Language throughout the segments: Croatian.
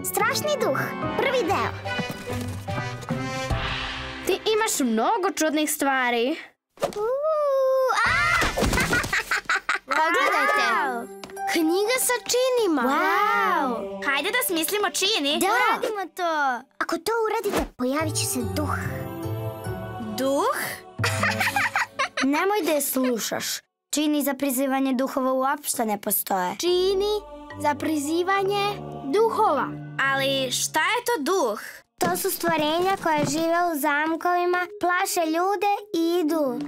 Strašni duh, prvi deo. Ti imaš mnogo čudnih stvari. Pogledajte. Knjiga sa činima. Wow! Hajde da smislimo čini. Da. Uradimo to. Ako to uradite, pojavit će se duh. Duh? Nemoj da je slušaš. Čini za prizivanje duhova uopšte ne postoje. Čini za prizivanje duhova. Ali šta je to duh? To su stvorenja koje žive u zamkovima, plaše ljude i idu.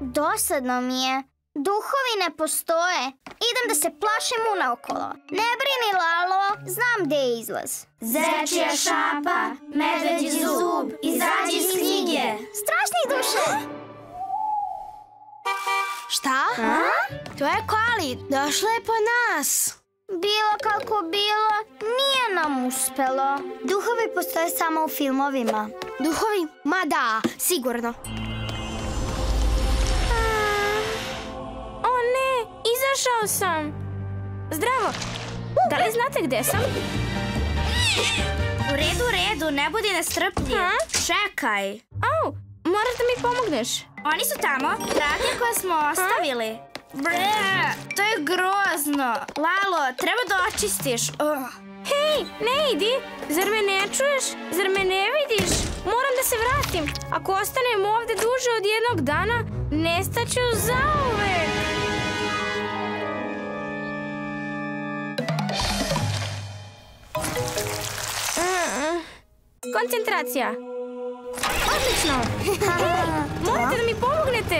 Dosadno mi je. Duhovi ne postoje. Idem da se plašim unaokolo. Ne brini, Lalo, znam gde je izlaz. Zečija šapa, medveđi zub, izađi iz knjige. Strašni duše! Šta? To je Kali, došla je po nas. Bilo kako bilo, nije nam uspelo. Duhovi postoje samo u filmovima. Duhovi? Ma da, sigurno. O ne, izašao sam. Zdravo. Da li znate gde sam? U redu, ne budi nestrpljiv. Čekaj. Au, moraš da mi pomogneš. Oni su tamo, trake koje smo ostavili. Bre, to je grozno. Lalo, treba da očistiš. Hej, ne idi. Zar me ne čuješ? Zar me ne vidiš? Moram da se vratim. Ako ostanem ovde duže od jednog dana, nestaću zauvek. Koncentracija. Odlično. Morate da mi pomognete.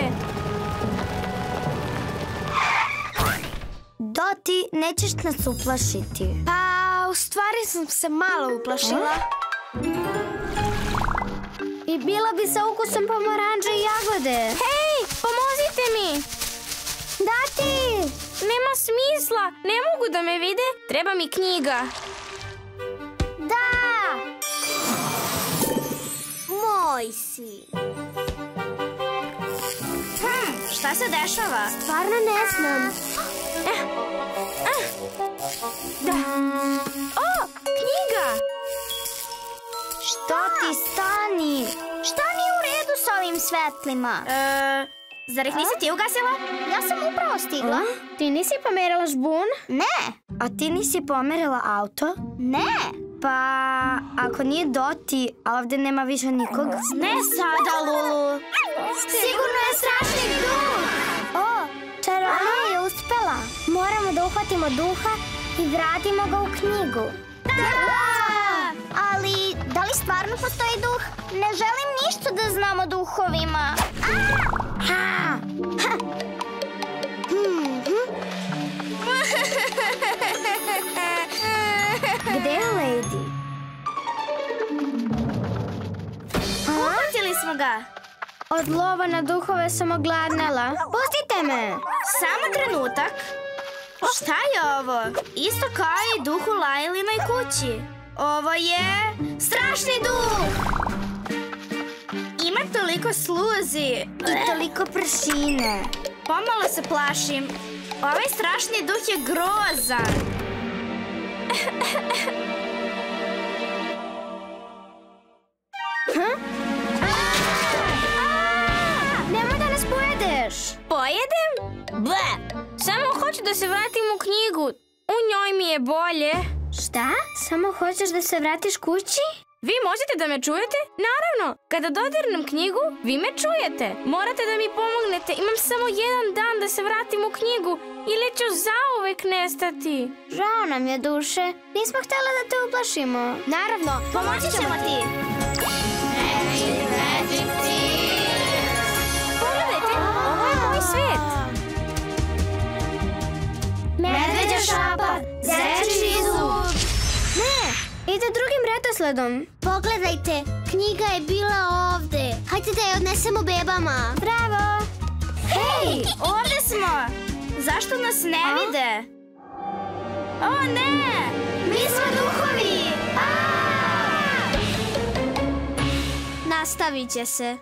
Doti, nećeš nas uplašiti. Pa, u stvari sam se malo uplašila. I bila bi sa ukusom pomoranđa i jagode. Hej, pomozite mi. Dati! Nema smisla, ne mogu da me vide. Treba mi knjiga. Da! Moj si. Šta se dešava? Stvarno ne znam. Da. O, knjiga! Što ti stani? Šta nije u redu s ovim svetlima? Zar ih nisi ti ugasila? Ja sam upravo stigla. Ti nisi pomerila žbun? Ne, A ti nisi pomerila auto? ne. Pa, ako nije Doti, a ovde nema više nikog. Ne sada, Lulu. Sigurno je strašni duh. O, čarovnija je uspela. Moramo da uhvatimo duha i vratimo ga u knjigu. Da! Ali, da li stvarno postoji duh? Ne želim ništa da znam o duhovima. Gde je Lady? Uhvatili smo ga. Od lova na duhove sam ogladnela. Pustite me! Samo trenutak. Šta je ovo? Isto kao i duh u Lailinoj kući. Ovo je strašni duh. Ima toliko sluzi. I toliko pršine. Pomalo se plašim. Ovaj strašni duh je grozan. Nemoj da nas pojedeš! Pojedem? Ble! Samo hoću da se vratim u knjigu. U njoj mi je bolje. Šta? Samo hoćeš da se vratiš kući? Vi možete da me čujete? Naravno, kada dodirnem knjigu, vi me čujete. Morate da mi pomognete. Imam samo jedan dan da se vratim u knjigu ili ću zauvek nestati. Žao nam je, duše. Nismo htjela da te uplašimo. Naravno, Pomoći ćemo ti. Pogledajte, ovo je moj svet. Medveđa šapa, zečji zub. Ne, ide drugim redosledom. pogledajte, knjiga je bila ovde. Hajde da je odnesemo bebama. Bravo! Hej, ovde smo. Zašto nas ne vide? O ne! Mi smo duhovi! Nastavit će se.